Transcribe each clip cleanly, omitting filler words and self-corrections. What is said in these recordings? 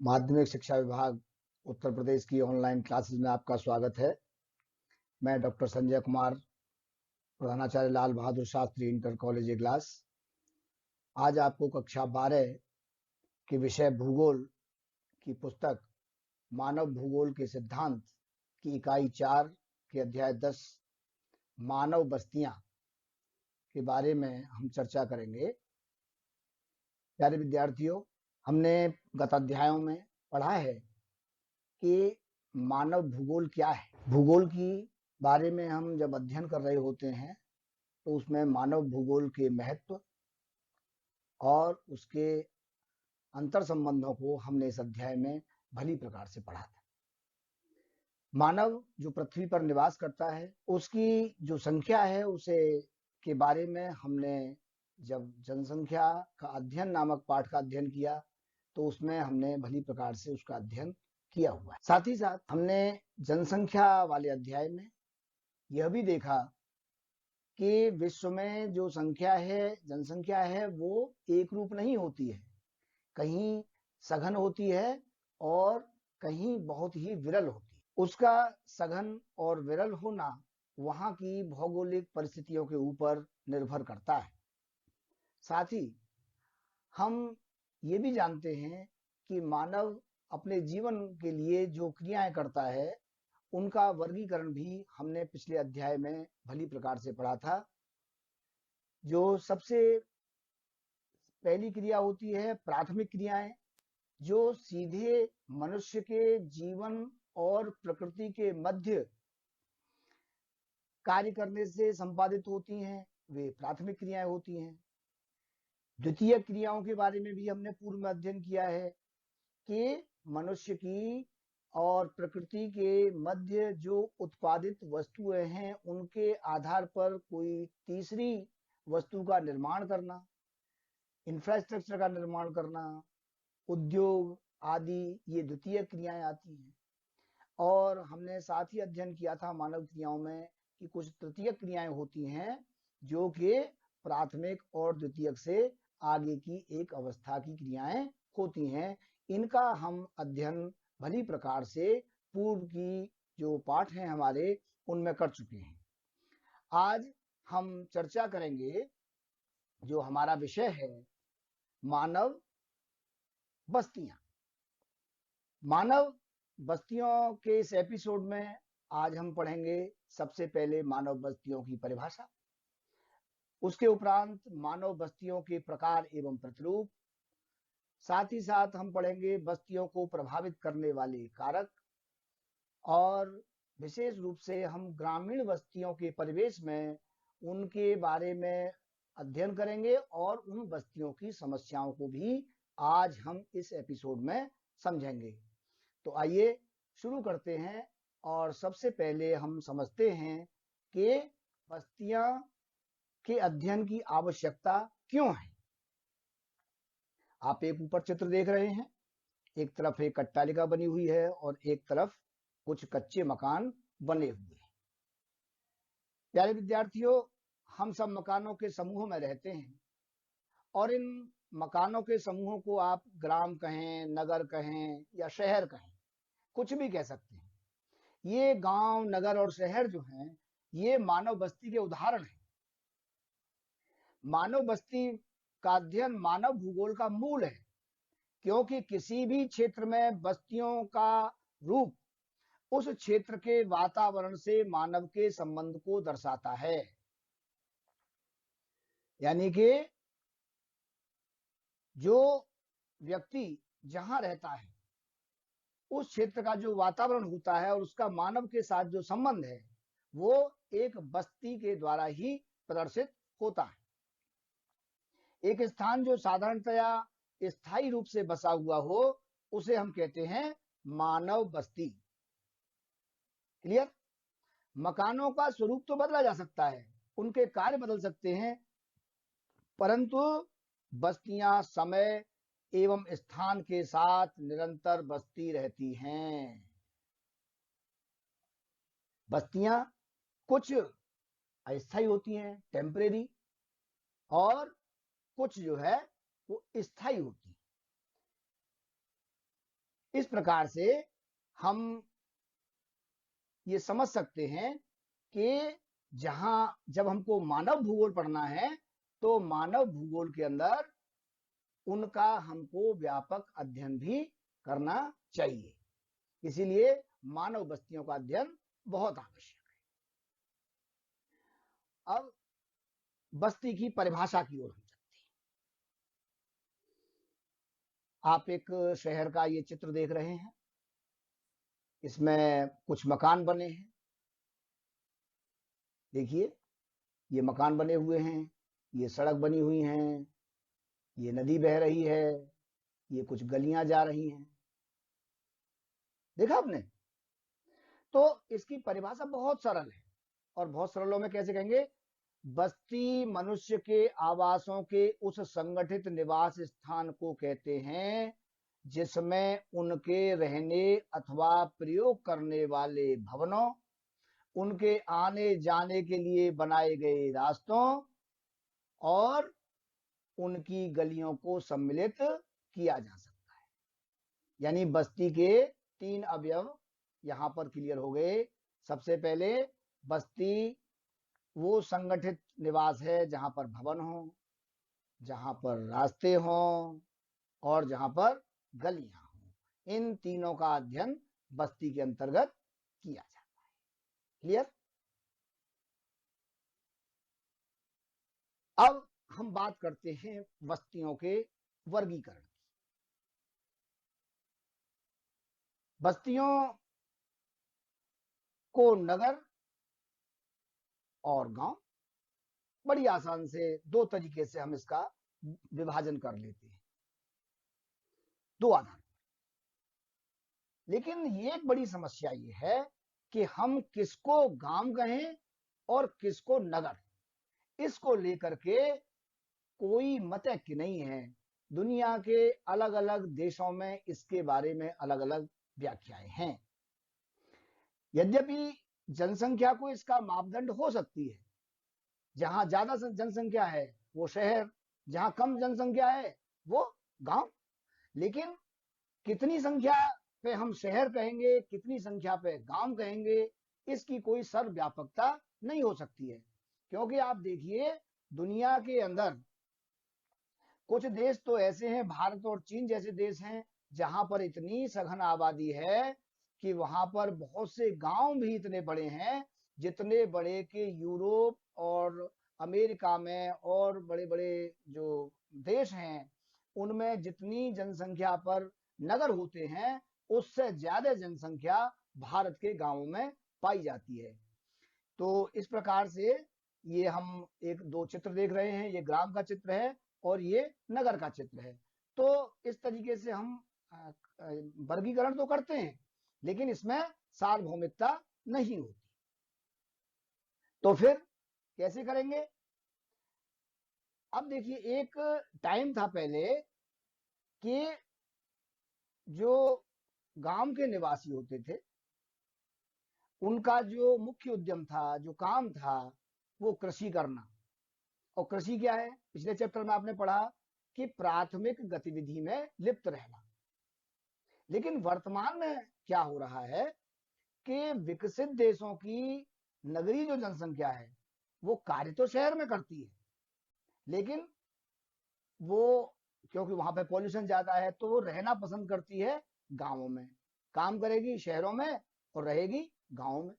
माध्यमिक शिक्षा विभाग उत्तर प्रदेश की ऑनलाइन क्लासेस में आपका स्वागत है। मैं डॉक्टर संजय कुमार, प्रधानाचार्य लाल बहादुर शास्त्री इंटर कॉलेज इगलास, आज आपको कक्षा 12 के विषय भूगोल की पुस्तक मानव भूगोल के सिद्धांत की इकाई 4 के अध्याय 10 मानव बस्तियां के बारे में हम चर्चा करेंगे। प्यारे विद्यार्थियों, हमने गत अध्यायों में पढ़ा है कि मानव भूगोल क्या है। भूगोल की बारे में हम जब अध्ययन कर रहे होते हैं तो उसमें मानव भूगोल के महत्व और उसके अंतर संबंधों को हमने इस अध्याय में भली प्रकार से पढ़ा था। मानव जो पृथ्वी पर निवास करता है उसकी जो संख्या है उसे के बारे में हमने जब जनसंख्या का अध्ययन नामक पाठ का अध्ययन किया तो उसमें हमने भली प्रकार से उसका अध्ययन किया हुआ है। साथ ही साथ हमने जनसंख्या वाले अध्याय में यह भी देखा कि विश्व में जो जनसंख्या है वो एक रूप नहीं होती है, कहीं सघन होती है और कहीं बहुत ही विरल होती है। उसका सघन और विरल होना वहां की भौगोलिक परिस्थितियों के ऊपर निर्भर करता है। साथ ही हम ये भी जानते हैं कि मानव अपने जीवन के लिए जो क्रियाएं करता है उनका वर्गीकरण भी हमने पिछले अध्याय में भली प्रकार से पढ़ा था। जो सबसे पहली क्रिया होती है प्राथमिक क्रियाएं, जो सीधे मनुष्य के जीवन और प्रकृति के मध्य कार्य करने से संपादित होती हैं, वे प्राथमिक क्रियाएं होती हैं। द्वितीय क्रियाओं के बारे में भी हमने पूर्व में अध्ययन किया है कि मनुष्य की और प्रकृति के मध्य जो उत्पादित वस्तुएं हैं उनके आधार पर कोई तीसरी वस्तु का निर्माण करना, इंफ्रास्ट्रक्चर का निर्माण करना, उद्योग आदि, ये द्वितीय क्रियाएं आती हैं। और हमने साथ ही अध्ययन किया था मानव क्रियाओं में कि कुछ तृतीय क्रियाएं होती हैं जो कि प्राथमिक और द्वितीयक से आगे की एक अवस्था की क्रियाएं होती हैं। इनका हम अध्ययन भली प्रकार से पूर्व की जो पाठ हैं हमारे उनमें कर चुके हैं। आज हम चर्चा करेंगे, जो हमारा विषय है मानव बस्तियां। मानव बस्तियों के इस एपिसोड में आज हम पढ़ेंगे सबसे पहले मानव बस्तियों की परिभाषा, उसके उपरांत मानव बस्तियों के प्रकार एवं प्रतिरूप, साथ ही साथ हम पढ़ेंगे बस्तियों को प्रभावित करने वाले कारक, और विशेष रूप से हम ग्रामीण बस्तियों के परिवेश में उनके बारे में अध्ययन करेंगे और उन बस्तियों की समस्याओं को भी आज हम इस एपिसोड में समझेंगे। तो आइए शुरू करते हैं और सबसे पहले हम समझते हैं कि बस्तियां के अध्ययन की आवश्यकता क्यों है। आप एक ऊपर चित्र देख रहे हैं, एक तरफ एक अट्टालिका बनी हुई है और एक तरफ कुछ कच्चे मकान बने हुए हैं। प्यारे विद्यार्थियों, हम सब मकानों के समूह में रहते हैं और इन मकानों के समूहों को आप ग्राम कहें, नगर कहें या शहर कहें, कुछ भी कह सकते हैं। ये गांव, नगर और शहर जो हैं, ये मानव बस्ती के उदाहरण हैं। मानव बस्ती का अध्ययन मानव भूगोल का मूल है, क्योंकि किसी भी क्षेत्र में बस्तियों का रूप उस क्षेत्र के वातावरण से मानव के संबंध को दर्शाता है। यानी कि जो व्यक्ति जहां रहता है उस क्षेत्र का जो वातावरण होता है और उसका मानव के साथ जो संबंध है वो एक बस्ती के द्वारा ही प्रदर्शित होता है। एक स्थान जो साधारणतया स्थायी रूप से बसा हुआ हो उसे हम कहते हैं मानव बस्ती। क्लियर? मकानों का स्वरूप तो बदला जा सकता है, उनके कार्य बदल सकते हैं, परंतु बस्तियां समय एवं स्थान के साथ निरंतर बसती रहती हैं। बस्तियां कुछ अस्थायी होती हैं, टेम्परेरी, और कुछ जो है वो स्थायी होती है। इस प्रकार से हम ये समझ सकते हैं कि जब हमको मानव भूगोल पढ़ना है तो मानव भूगोल के अंदर उनका हमको व्यापक अध्ययन भी करना चाहिए। इसीलिए मानव बस्तियों का अध्ययन बहुत आवश्यक है। अब बस्ती की परिभाषा की ओर हम चलते हैं। आप एक शहर का ये चित्र देख रहे हैं, इसमें कुछ मकान बने हैं। देखिए, ये मकान बने हुए हैं, ये सड़क बनी हुई हैं, ये नदी बह रही है, ये कुछ गलियां जा रही हैं। देखा आपने? तो इसकी परिभाषा बहुत सरल है, और बहुत सरलों में कैसे कहेंगे? बस्ती मनुष्य के आवासों के उस संगठित निवास स्थान को कहते हैं जिसमें उनके रहने अथवा प्रयोग करने वाले भवनों, उनके आने जाने के लिए बनाए गए रास्तों और उनकी गलियों को सम्मिलित किया जा सकता है। यानी बस्ती के 3 अवयव यहां पर क्लियर हो गए। सबसे पहले, बस्ती वो संगठित निवास है जहां पर भवन हो, जहां पर रास्ते हों और जहां पर गलियां हों। इन तीनों का अध्ययन बस्ती के अंतर्गत किया जाता है। क्लियर? अब हम बात करते हैं बस्तियों के वर्गीकरण की। बस्तियों को नगर और गांव, बड़ी आसान से 2 तरीके से हम इसका विभाजन कर लेते हैं, 2 आधार पर। लेकिन ये एक बड़ी समस्या ये है कि हम किसको गांव कहें और किसको नगर, इसको लेकर के कोई मतैक्य नहीं है। दुनिया के अलग अलग देशों में इसके बारे में अलग अलग व्याख्याएं हैं। यद्यपि जनसंख्या को इसका मापदंड हो सकती है, जहां ज्यादा जनसंख्या है वो शहर, जहां कम जनसंख्या है वो गांव। लेकिन कितनी संख्या पे हम शहर कहेंगे, कितनी संख्या पे गांव कहेंगे, इसकी कोई सर्वव्यापकता नहीं हो सकती है। क्योंकि आप देखिए, दुनिया के अंदर कुछ देश तो ऐसे हैं, भारत और चीन जैसे देश हैं, जहां पर इतनी सघन आबादी है कि वहां पर बहुत से गांव भी इतने बड़े हैं जितने बड़े कि यूरोप और अमेरिका में और बड़े बड़े जो देश हैं उनमें जितनी जनसंख्या पर नगर होते हैं उससे ज्यादा जनसंख्या भारत के गांवों में पाई जाती है। तो इस प्रकार से ये हम एक 2 चित्र देख रहे हैं, ये ग्राम का चित्र है और ये नगर का चित्र है। तो इस तरीके से हम वर्गीकरण तो करते हैं, लेकिन इसमें सार्वभौमिकता नहीं होती। तो फिर कैसे करेंगे? अब देखिए, एक टाइम था पहले कि जो गांव के निवासी होते थे उनका जो मुख्य उद्यम था, जो काम था, वो कृषि करना। और कृषि क्या है? पिछले चैप्टर में आपने पढ़ा कि प्राथमिक गतिविधि में लिप्त रहना। लेकिन वर्तमान में क्या हो रहा है कि विकसित देशों की नगरीय जो जनसंख्या है वो कार्य तो शहर में करती है, लेकिन वो क्योंकि वहां पे पॉल्यूशन ज्यादा है तो वो रहना पसंद करती है गांवों में, काम करेगी शहरों में और रहेगी गांवों में।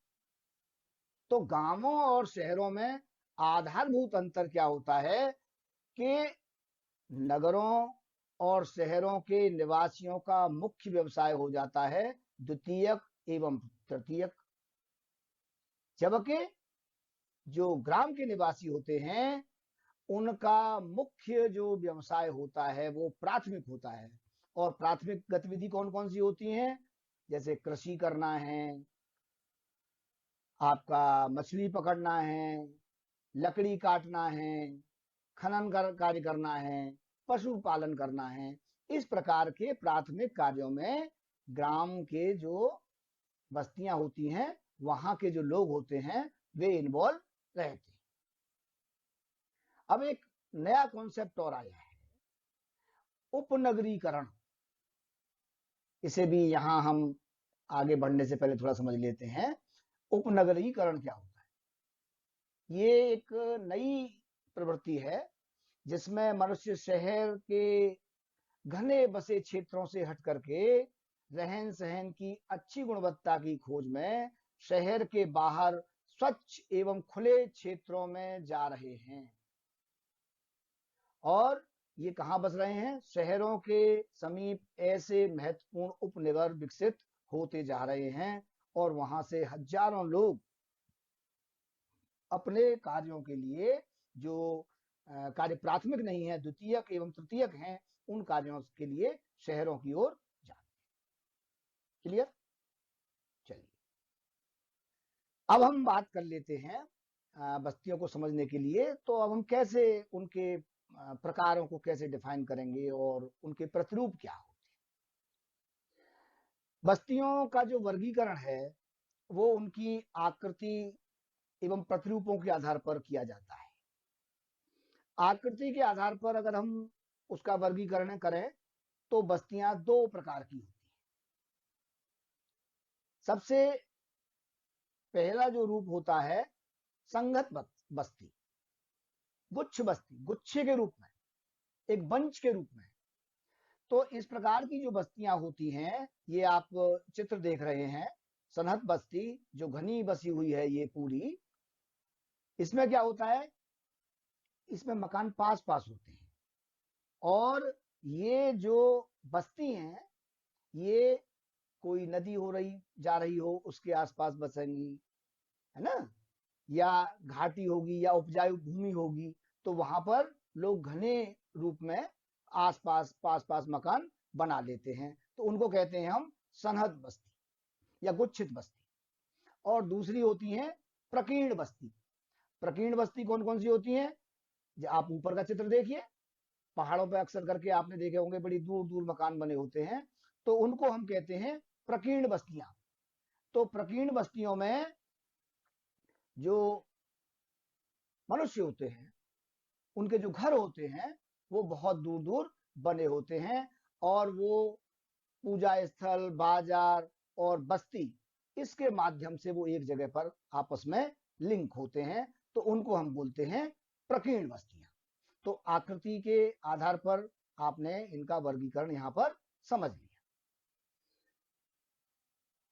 तो गांवों और शहरों में आधारभूत अंतर क्या होता है कि नगरों और शहरों के निवासियों का मुख्य व्यवसाय हो जाता है द्वितीयक एवं तृतीयक, जबकि जो ग्राम के निवासी होते हैं उनका मुख्य जो व्यवसाय होता है वो प्राथमिक होता है। और प्राथमिक गतिविधि कौन कौन सी होती हैं? जैसे कृषि करना है, आपका मछली पकड़ना है, लकड़ी काटना है, खनन कार्य करना है, पशुपालन करना है। इस प्रकार के प्राथमिक कार्यों में ग्राम के जो बस्तियां होती हैं वहां के जो लोग होते हैं वे इन्वॉल्व रहते हैं। अब एक नया कॉन्सेप्ट और आया है, उपनगरीकरण। इसे भी यहाँ हम आगे बढ़ने से पहले थोड़ा समझ लेते हैं। उपनगरीकरण क्या होता है? ये एक नई प्रवृत्ति है जिसमें मनुष्य शहर के घने बसे क्षेत्रों से हट करके रहन सहन की अच्छी गुणवत्ता की खोज में शहर के बाहर स्वच्छ एवं खुले क्षेत्रों में जा रहे हैं। और ये कहाँ बस रहे हैं? शहरों के समीप ऐसे महत्वपूर्ण उपनगर विकसित होते जा रहे हैं और वहां से हजारों लोग अपने कार्यों के लिए, जो कार्य प्राथमिक नहीं है, द्वितीयक एवं तृतीयक हैं, उन कार्यों के लिए शहरों की ओर जाते हैं। क्लियर? चलिए अब हम बात कर लेते हैं बस्तियों को समझने के लिए। तो अब हम कैसे उनके प्रकारों को कैसे डिफाइन करेंगे और उनके प्रतिरूप क्या होते हैं। बस्तियों का जो वर्गीकरण है वो उनकी आकृति एवं प्रतिरूपों के आधार पर किया जाता है। आकृति के आधार पर अगर हम उसका वर्गीकरण करें तो बस्तियां दो प्रकार की होती हैं। सबसे पहला जो रूप होता है संगत बस्ती, गुच्छ बस्ती, गुच्छे के रूप में, एक बंच के रूप में। तो इस प्रकार की जो बस्तियां होती हैं, ये आप चित्र देख रहे हैं, सनहत बस्ती जो घनी बसी हुई है ये पूरी, इसमें क्या होता है, इसमें मकान पास पास होते हैं और ये जो बस्ती हैं ये कोई नदी हो रही जा रही हो उसके आसपास बसेंगी, है ना, या घाटी होगी या उपजाऊ भूमि होगी, तो वहां पर लोग घने रूप में आसपास पास पास मकान बना लेते हैं, तो उनको कहते हैं हम सनहद बस्ती या गुच्छित बस्ती। और दूसरी होती है प्रकीर्ण बस्ती। प्रकीर्ण बस्ती कौन कौन सी होती है? आप ऊपर का चित्र देखिए, पहाड़ों पे अक्सर करके आपने देखे होंगे बड़ी दूर दूर मकान बने होते हैं, तो उनको हम कहते हैं प्रकीर्ण बस्तियां। तो प्रकीर्ण बस्तियों में जो मनुष्य होते हैं उनके जो घर होते हैं वो बहुत दूर दूर बने होते हैं और वो पूजा स्थल, बाजार और बस्ती, इसके माध्यम से वो एक जगह पर आपस में लिंक होते हैं, तो उनको हम बोलते हैं प्रकीर्ण बस्तियां। तो आकृति के आधार पर आपने इनका वर्गीकरण यहां पर समझ लिया।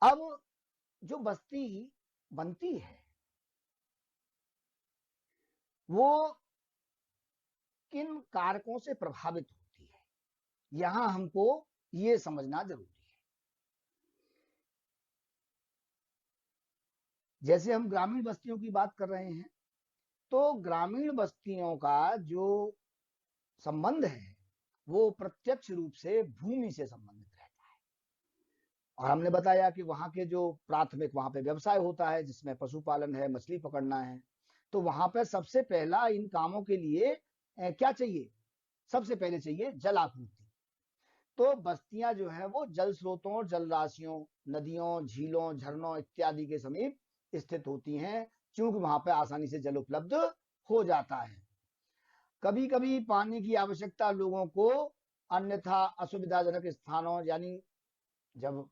अब जो बस्ती बनती है वो किन कारकों से प्रभावित होती है, यहां हमको ये समझना जरूरी है। जैसे हम ग्रामीण बस्तियों की बात कर रहे हैं, तो ग्रामीण बस्तियों का जो संबंध है वो प्रत्यक्ष रूप से भूमि से संबंधित रहता है। और हमने बताया कि वहां के जो प्राथमिक वहां पे व्यवसाय होता है जिसमें पशुपालन है, मछली पकड़ना है, तो वहां पर सबसे पहला इन कामों के लिए क्या चाहिए? सबसे पहले चाहिए जल आपूर्ति। तो बस्तियां जो है वो जल स्रोतों और जल राशियों, नदियों, झीलों, झरनों इत्यादि के समीप स्थित होती हैं, क्योंकि वहां पर आसानी से जल उपलब्ध हो जाता है। कभी कभी पानी की आवश्यकता लोगों को अन्यथा असुविधाजनक स्थानों, यानी जब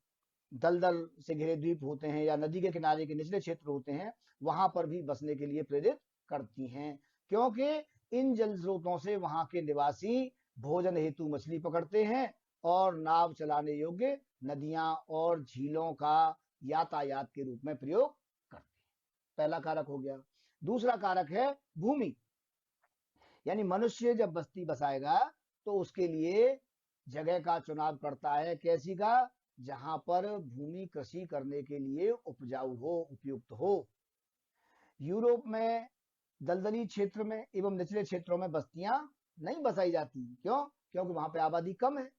दलदल से घिरे द्वीप होते हैं या नदी के किनारे के निचले क्षेत्र होते हैं, वहां पर भी बसने के लिए प्रेरित करती हैं, क्योंकि इन जल स्रोतों से वहां के निवासी भोजन हेतु मछली पकड़ते हैं और नाव चलाने योग्य नदियां और झीलों का यातायात के रूप में प्रयोग करते हैं। पहला कारक हो गया। दूसरा कारक है भूमि, यानी मनुष्य जब बस्ती बसाएगा तो उसके लिए जगह का चुनाव करता है, कैसी का? जहां पर भूमि कृषि करने के लिए उपजाऊ हो, उपयुक्त हो। यूरोप में दलदली क्षेत्र में एवं निचले क्षेत्रों में बस्तियां नहीं बसाई जाती, क्यों? क्योंकि वहां पे आबादी कम है।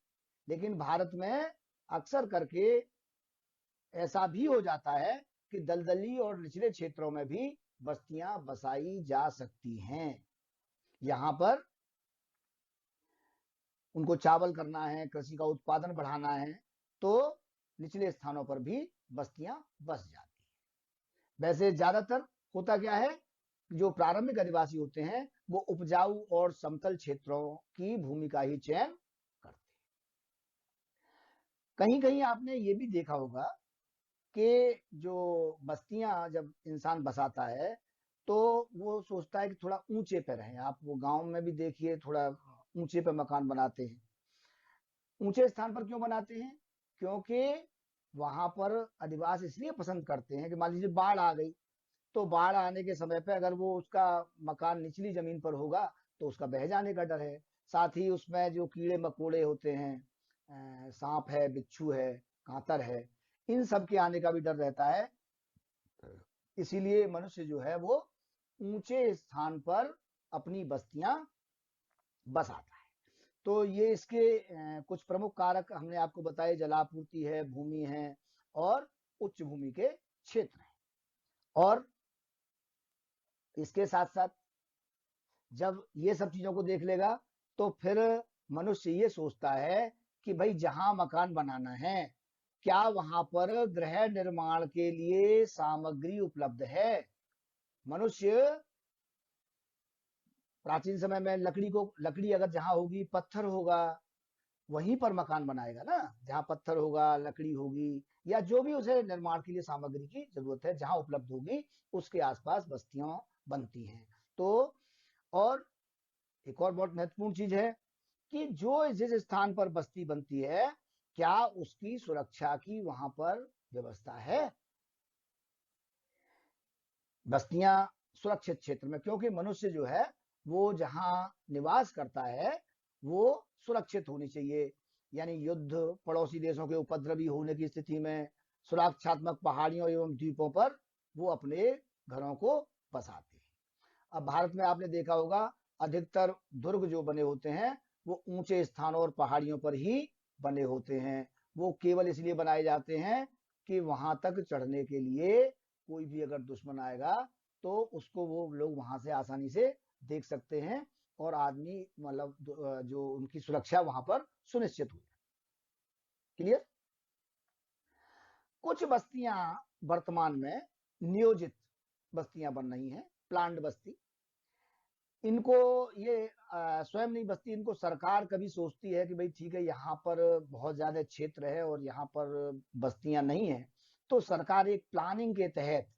लेकिन भारत में अक्सर करके ऐसा भी हो जाता है कि दलदली और निचले क्षेत्रों में भी बस्तियां बसाई जा सकती हैं। यहां पर उनको चावल करना है, कृषि का उत्पादन बढ़ाना है, तो निचले स्थानों पर भी बस्तियां बस जाती हैं। वैसे ज्यादातर होता क्या है, जो प्रारंभिक आदिवासी होते हैं वो उपजाऊ और समतल क्षेत्रों की भूमि का ही चयन करते हैं। कहीं कहीं आपने ये भी देखा होगा कि जो बस्तियां जब इंसान बसाता है तो वो सोचता है कि थोड़ा ऊंचे पे रहें। आप वो गांव में भी देखिए, थोड़ा ऊंचे पे मकान बनाते हैं। ऊंचे स्थान पर क्यों बनाते हैं? क्योंकि वहां पर अधिवास इसलिए पसंद करते हैं कि मान लीजिए बाढ़ आ गई, तो बाढ़ आने के समय पे अगर वो उसका मकान निचली जमीन पर होगा तो उसका बह जाने का डर है। साथ ही उसमें जो कीड़े मकोड़े होते हैं, सांप है, बिच्छू है, कांतर है, इन सब के आने का भी डर रहता है। इसीलिए मनुष्य जो है वो ऊंचे स्थान पर अपनी बस्तियां बसाता है। तो ये इसके कुछ प्रमुख कारक हमने आपको बताए, जलापूर्ति है, भूमि है और उच्च भूमि के क्षेत्र हैं। और इसके साथ साथ जब ये सब चीजों को देख लेगा तो फिर मनुष्य ये सोचता है कि भाई जहां मकान बनाना है, क्या वहां पर गृह निर्माण के लिए सामग्री उपलब्ध है? मनुष्य प्राचीन समय में लकड़ी अगर जहां होगी, पत्थर होगा, वहीं पर मकान बनाएगा ना। जहां पत्थर होगा, लकड़ी होगी, या जो भी उसे निर्माण के लिए सामग्री की जरूरत है जहां उपलब्ध होगी, उसके आसपास बस्तियां बनती हैं। तो और एक और बहुत महत्वपूर्ण चीज है कि जो जिस स्थान पर बस्ती बनती है, क्या उसकी सुरक्षा की वहां पर व्यवस्था है? बस्तियां सुरक्षित क्षेत्र में, क्योंकि मनुष्य जो है वो जहां निवास करता है वो सुरक्षित होनी चाहिए। यानी युद्ध, पड़ोसी देशों के उपद्रवी होने की स्थिति में सुरक्षात्मक पहाड़ियों एवं द्वीपों पर वो अपने घरों को बसाते हैं। अब भारत में आपने देखा होगा, अधिकतर दुर्ग जो बने होते हैं वो ऊंचे स्थानों और पहाड़ियों पर ही बने होते हैं। वो केवल इसलिए बनाए जाते हैं कि वहां तक चढ़ने के लिए कोई भी अगर दुश्मन आएगा तो उसको वो लोग वहां से आसानी से देख सकते हैं, और आदमी मतलब जो उनकी सुरक्षा वहां पर सुनिश्चित हो। क्लियर? कुछ बस्तियां वर्तमान में नियोजित बस्तियां बन रही हैं, प्लांट बस्ती। इनको ये स्वयं नहीं बस्ती, इनको सरकार कभी सोचती है कि भाई ठीक है, यहाँ पर बहुत ज्यादा क्षेत्र है और यहाँ पर बस्तियां नहीं है, तो सरकार एक प्लानिंग के तहत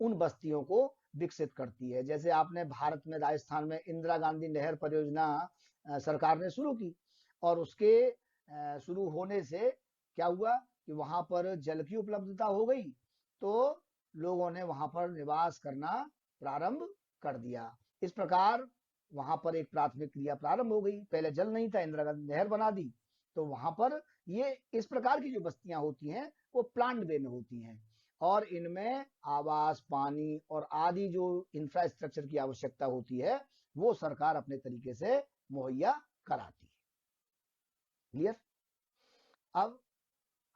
उन बस्तियों को विकसित करती है। जैसे आपने भारत में राजस्थान में इंदिरा गांधी नहर परियोजना सरकार ने शुरू की, और उसके शुरू होने से क्या हुआ कि वहां पर जल की उपलब्धता हो गई, तो लोगों ने वहां पर निवास करना प्रारंभ कर दिया। इस प्रकार वहां पर एक प्राथमिक क्रिया प्रारंभ हो गई। पहले जल नहीं था, इंदिरा गांधी नहर बना दी, तो वहां पर ये इस प्रकार की जो बस्तियां होती हैं वो प्लांट वे में होती हैं, और इनमें आवास, पानी और आदि जो इंफ्रास्ट्रक्चर की आवश्यकता होती है वो सरकार अपने तरीके से मुहैया कराती है। क्लियर? अब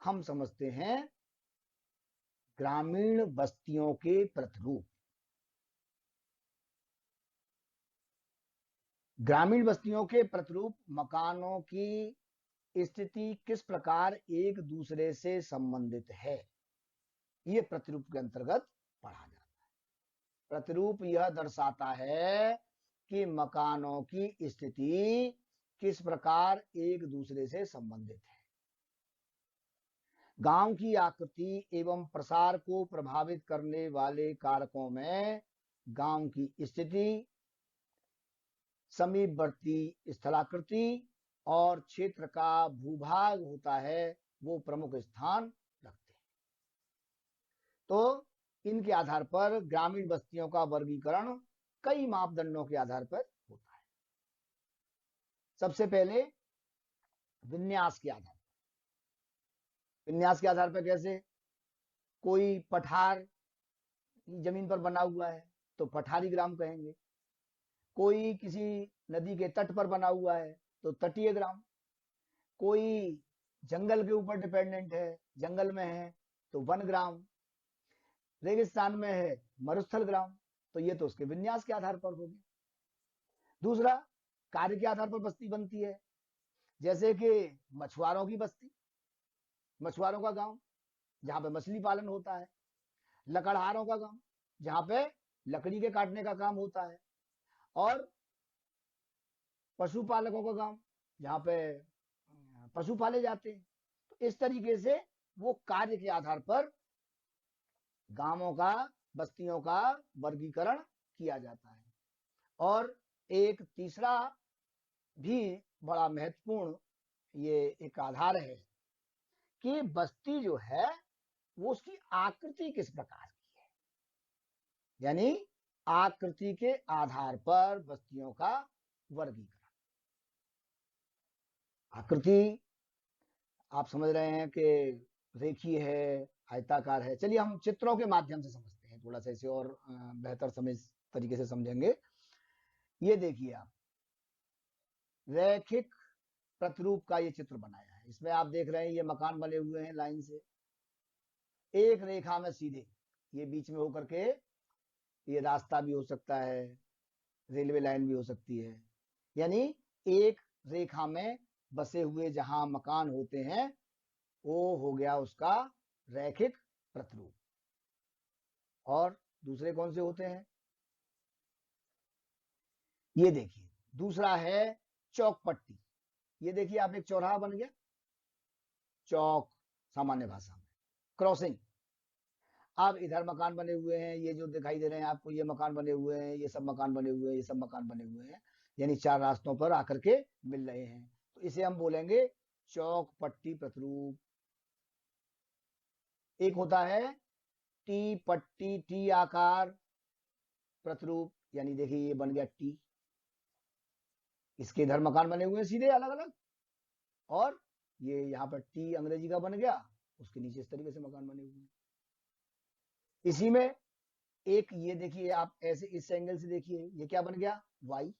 हम समझते हैं ग्रामीण बस्तियों के प्रतिरूप। ग्रामीण बस्तियों के प्रतिरूप मकानों की स्थिति किस प्रकार एक दूसरे से संबंधित है, ये प्रतिरूप के अंतर्गत पढ़ा जाता है। प्रतिरूप यह दर्शाता है कि मकानों की स्थिति किस प्रकार एक दूसरे से संबंधित है। गांव की आकृति एवं प्रसार को प्रभावित करने वाले कारकों में गांव की स्थिति, समीपवर्ती स्थलाकृति और क्षेत्र का भूभाग होता है, वो प्रमुख स्थान रखते हैं। तो इनके आधार पर ग्रामीण बस्तियों का वर्गीकरण कई मापदंडों के आधार पर होता है। सबसे पहले विन्यास के आधार पर। विन्यास के आधार पर कैसे? कोई पठार जमीन पर बना हुआ है तो पठारी ग्राम कहेंगे। कोई किसी नदी के तट पर बना हुआ है तो तटीय ग्राम। कोई जंगल के ऊपर डिपेंडेंट है, जंगल में है, तो वन ग्राम। रेगिस्तान में है, मरुस्थल ग्राम। तो ये तो उसके विन्यास के आधार पर होगी। दूसरा, कार्य के आधार पर बस्ती बनती है। जैसे कि मछुआरों की बस्ती, मछुआरों का गांव जहां पे मछली पालन होता है। लकड़हारों का गांव जहां पे लकड़ी के काटने का काम होता है। और पशुपालकों का गांव जहां पे पशु पाले जाते हैं। तो इस तरीके से वो कार्य के आधार पर गांवों का, बस्तियों का वर्गीकरण किया जाता है। और एक तीसरा भी बड़ा महत्वपूर्ण ये एक आधार है कि बस्ती जो है वो उसकी आकृति किस प्रकार की है, यानी आकृति के आधार पर बस्तियों का वर्गीकरण। आकृति आप समझ रहे हैं कि रेखीय है, आयताकार है। चलिए हम चित्रों के माध्यम से समझते हैं, थोड़ा सा इसे और बेहतर समझ तरीके से समझेंगे। ये देखिए आप, रैखिक प्रतिरूप का ये चित्र बनाया है। इसमें आप देख रहे हैं ये मकान बने हुए हैं लाइन से, एक रेखा में सीधे, ये बीच में होकर के ये रास्ता भी हो सकता है, रेलवे लाइन भी हो सकती है, यानी एक रेखा में बसे हुए जहां मकान होते हैं वो हो गया उसका रैखिक प्रतिरूप। और दूसरे कौन से होते हैं, ये देखिए दूसरा है चौकपट्टी। ये देखिए आप, एक चौराहा बन गया, चौक सामान्य भाषा में, क्रॉसिंग। अब इधर मकान बने हुए हैं, ये जो दिखाई दे रहे हैं आपको, ये मकान बने हुए हैं, ये सब मकान बने हुए हैं, ये सब मकान बने हुए हैं, यानी चार रास्तों पर आकर के मिल रहे हैं, तो इसे हम बोलेंगे चौकपट्टी प्रतिरूप। एक होता है टी पट्टी, टी आकार प्रतिरूप, यानी देखिए ये बन गया टी, इसके इधर मकान बने हुए हैं सीधे अलग अलग, और ये यहाँ पर टी अंग्रेजी का बन गया, उसके नीचे इस तरीके से मकान बने हुए हैं। इसी में एक ये देखिए आप, ऐसे इस एंगल से देखिए, ये क्या बन गया, वाई।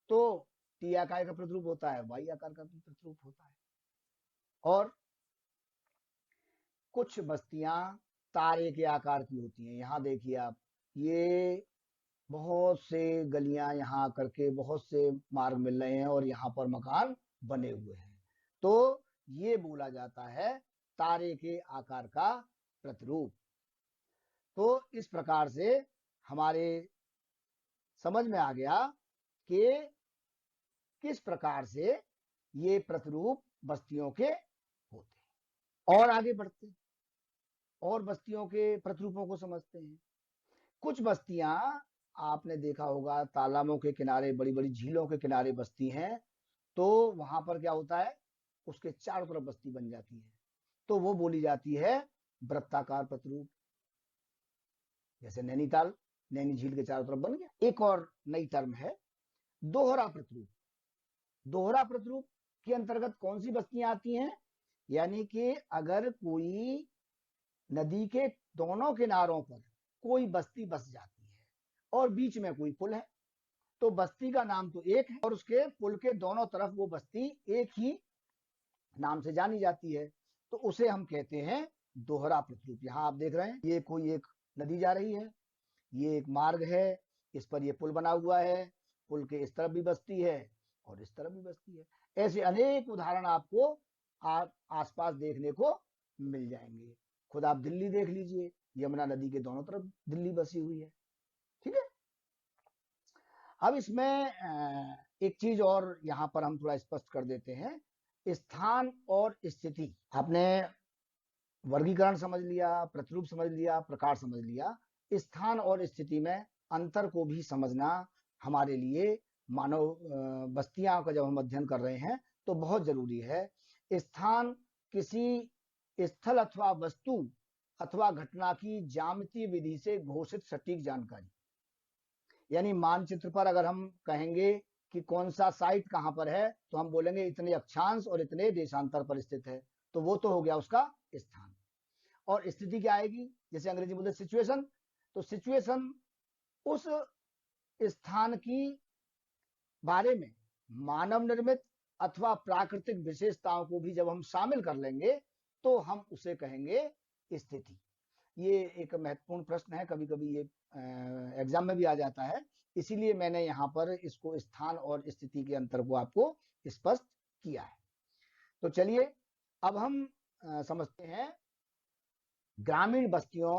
तो टी आकार का प्रतिरूप होता है, वाई आकार का प्रतिरूप होता है। और कुछ बस्तियां तारे के आकार की होती हैं। यहाँ देखिए आप, ये बहुत से गलियां यहाँ करके बहुत से मार्ग मिल रहे हैं और यहाँ पर मकान बने हुए हैं, तो ये बोला जाता है तारे के आकार का प्रतिरूप। तो इस प्रकार से हमारे समझ में आ गया कि किस प्रकार से ये प्रतिरूप बस्तियों के होते हैं। और आगे बढ़ते हैं और बस्तियों के प्रतिरूपों को समझते हैं। कुछ बस्तियां आपने देखा होगा, तालाबों के किनारे, बड़ी बड़ी झीलों के किनारे बस्ती हैं, तो वहां पर क्या होता है, उसके चारों तरफ बस्ती बन जाती है, तो वो बोली जाती है वृत्ताकार प्रतिरूप। जैसे नैनीताल, नैनी झील के चारों तरफ बन गया। एक और नई टर्म है दोहरा प्रतिरूप। दोहरा प्रतिरूप के अंतर्गत कौन सी बस्तियां आती हैं, यानी कि अगर कोई नदी के दोनों किनारों पर कोई बस्ती बस जाती है और बीच में कोई पुल है, तो बस्ती का नाम तो एक है और उसके पुल के दोनों तरफ वो बस्ती एक ही नाम से जानी जाती है, तो उसे हम कहते हैं दोहरा प्रतिरूप। यहाँ आप देख रहे हैं, ये कोई एक नदी जा रही है, ये एक मार्ग है, इस पर ये पुल बना हुआ है, पुल के इस तरफ भी बस्ती है और इस तरफ भी बस्ती है। ऐसे अनेक उदाहरण आपको आसपास देखने को मिल जाएंगे। खुद आप दिल्ली देख लीजिए, यमुना नदी के दोनों तरफ दिल्ली बसी हुई है, ठीक है। अब इसमें एक चीज और यहाँ पर हम थोड़ा स्पष्ट कर देते हैं, स्थान और स्थिति। आपने वर्गीकरण समझ लिया, प्रतिरूप समझ लिया, प्रकार समझ लिया, स्थान और स्थिति में अंतर को भी समझना हमारे लिए, मानव बस्तियां का जब हम अध्ययन कर रहे हैं तो बहुत जरूरी है। स्थान किसी स्थल अथवा वस्तु अथवा घटना की ज्यामितीय विधि से घोषित सटीक जानकारी, यानी मानचित्र पर अगर हम कहेंगे कि कौन सा साइट कहां पर है, तो हम बोलेंगे इतने अक्षांश और इतने देशांतर पर स्थित है, तो वो तो हो गया उसका स्थान। और स्थिति क्या आएगी, जैसे अंग्रेजी बोलते सिचुएशन, तो सिचुएशन उस स्थान की बारे में मानव निर्मित अथवा प्राकृतिक विशेषताओं को भी जब हम शामिल कर लेंगे तो हम उसे कहेंगे स्थिति। ये एक महत्वपूर्ण प्रश्न है, कभी कभी ये एग्जाम में भी आ जाता है, इसीलिए मैंने यहाँ पर इसको स्थान और स्थिति के अंतर को आपको स्पष्ट किया है। तो चलिए अब हम समझते हैं ग्रामीण बस्तियों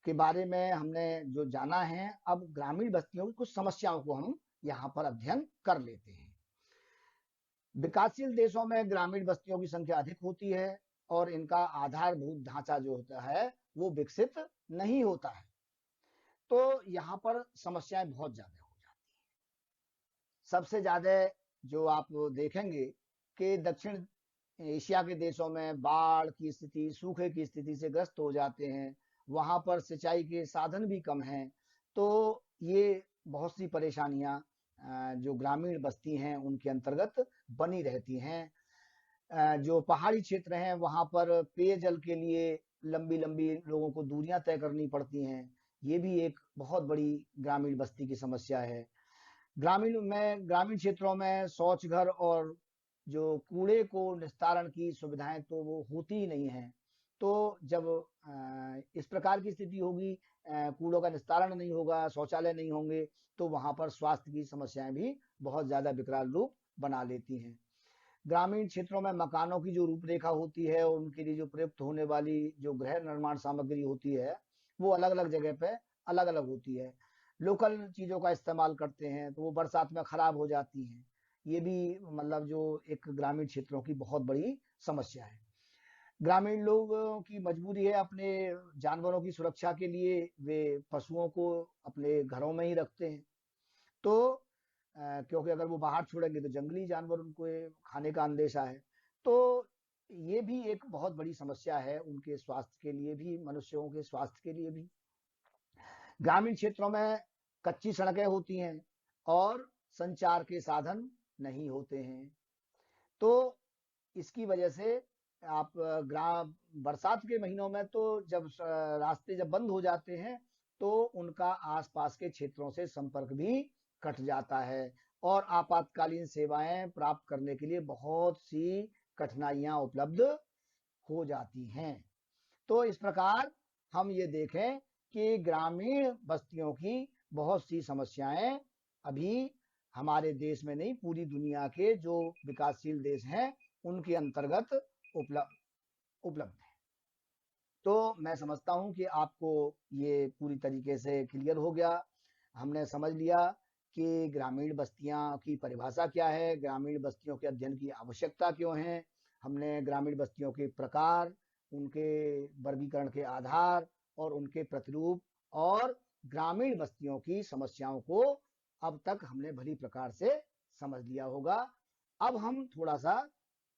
के बारे में। हमने जो जाना है, अब ग्रामीण बस्तियों की कुछ समस्याओं को हम यहाँ पर अध्ययन कर लेते हैं। विकासशील देशों में ग्रामीण बस्तियों की संख्या अधिक होती है और इनका आधारभूत ढांचा जो होता है वो विकसित नहीं होता है, तो यहाँ पर समस्याएं बहुत ज्यादा हो जाती हैं। सबसे ज्यादा जो आप देखेंगे कि दक्षिण एशिया के देशों में बाढ़ की स्थिति, सूखे की स्थिति से ग्रस्त हो जाते हैं। वहां पर सिंचाई के साधन भी कम हैं, तो ये बहुत सी परेशानियां जो ग्रामीण बस्ती हैं उनके अंतर्गत बनी रहती हैं। जो पहाड़ी क्षेत्र हैं वहां पर पेयजल के लिए लंबी लंबी लोगों को दूरियां तय करनी पड़ती हैं। ये भी एक बहुत बड़ी ग्रामीण बस्ती की समस्या है। ग्रामीण क्षेत्रों में शौच घर और जो कूड़े को निस्तारण की सुविधाएं तो वो होती ही नहीं है। तो जब इस प्रकार की स्थिति होगी, कूड़ों का निस्तारण नहीं होगा, शौचालय नहीं होंगे, तो वहां पर स्वास्थ्य की समस्याएं भी बहुत ज्यादा विकराल रूप बना लेती हैं। ग्रामीण क्षेत्रों में मकानों की जो रूपरेखा होती है, उनके लिए जो प्रयुक्त होने वाली जो गृह निर्माण सामग्री होती है, वो अलग अलग जगह पे अलग अलग होती है। लोकल चीजों का इस्तेमाल करते हैं तो वो बरसात में खराब हो जाती हैं। ये भी मतलब जो एक ग्रामीण क्षेत्रों की बहुत बड़ी समस्या है। ग्रामीण लोगों की मजबूरी है, अपने जानवरों की सुरक्षा के लिए वे पशुओं को अपने घरों में ही रखते हैं। तो क्योंकि अगर वो बाहर छोड़ेंगे तो जंगली जानवर उनको ये खाने का अंदेशा है। तो ये भी एक बहुत बड़ी समस्या है उनके स्वास्थ्य के लिए भी, मनुष्यों के स्वास्थ्य के लिए भी। ग्रामीण क्षेत्रों में कच्ची सड़कें होती हैं और संचार के साधन नहीं होते हैं। तो इसकी वजह से आप ग्राम बरसात के महीनों में तो जब रास्ते जब बंद हो जाते हैं तो उनका आसपास के क्षेत्रों से संपर्क भी कट जाता है और आपातकालीन सेवाएं प्राप्त करने के लिए बहुत सी कठिनाइयां उपलब्ध हो जाती हैं। तो इस प्रकार हम ये देखें कि ग्रामीण बस्तियों की बहुत सी समस्याएं अभी हमारे देश में नहीं, पूरी दुनिया के जो विकासशील देश हैं उनके अंतर्गत उपलब्ध उपलब्ध है। तो मैं समझता हूं कि आपको ये पूरी तरीके से क्लियर हो गया। हमने समझ लिया कि ग्रामीण बस्तियां की परिभाषा क्या है, ग्रामीण बस्तियों के अध्ययन की आवश्यकता क्यों है। हमने ग्रामीण बस्तियों के प्रकार, उनके वर्गीकरण के आधार और उनके प्रतिरूप और ग्रामीण बस्तियों की समस्याओं को अब तक हमने भली प्रकार से समझ लिया होगा। अब हम थोड़ा सा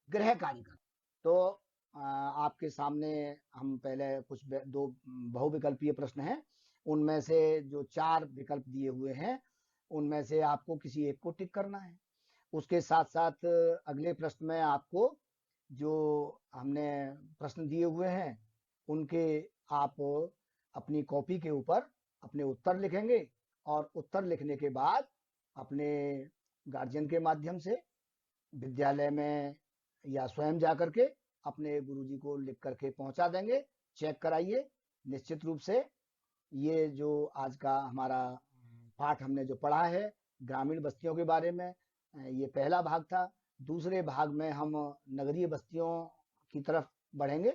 गृह कार्य करें। तो आपके सामने हम पहले कुछ दो बहुविकल्पीय प्रश्न हैं, उनमें से जो 4 विकल्प दिए हुए हैं उनमें से आपको किसी एक को टिक करना है। उसके साथ साथ अगले प्रश्न में आपको जो हमने प्रश्न दिए हुए हैं उनके आप अपनी कॉपी के ऊपर अपने उत्तर लिखेंगे और उत्तर लिखने के बाद अपने गार्जियन के माध्यम से विद्यालय में या स्वयं जा करके अपने गुरुजी को लिख करके पहुंचा देंगे। चेक कराइए। निश्चित रूप से ये जो आज का हमारा पाठ हमने जो पढ़ा है ग्रामीण बस्तियों के बारे में, ये पहला भाग था। दूसरे भाग में हम नगरीय बस्तियों की तरफ बढ़ेंगे।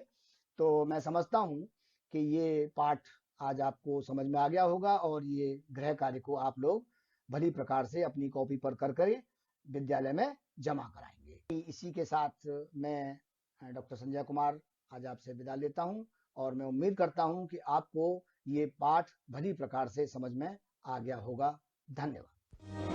तो मैं समझता हूँ कि ये पाठ आज आपको समझ में आ गया होगा और ये गृह कार्य को आप लोग भली प्रकार से अपनी कॉपी पर कर कर विद्यालय में जमा कराएंगे। इसी के साथ मैं डॉक्टर संजय कुमार आज आपसे विदा लेता हूं और मैं उम्मीद करता हूं कि आपको ये पाठ भली प्रकार से समझ में आ गया होगा। धन्यवाद।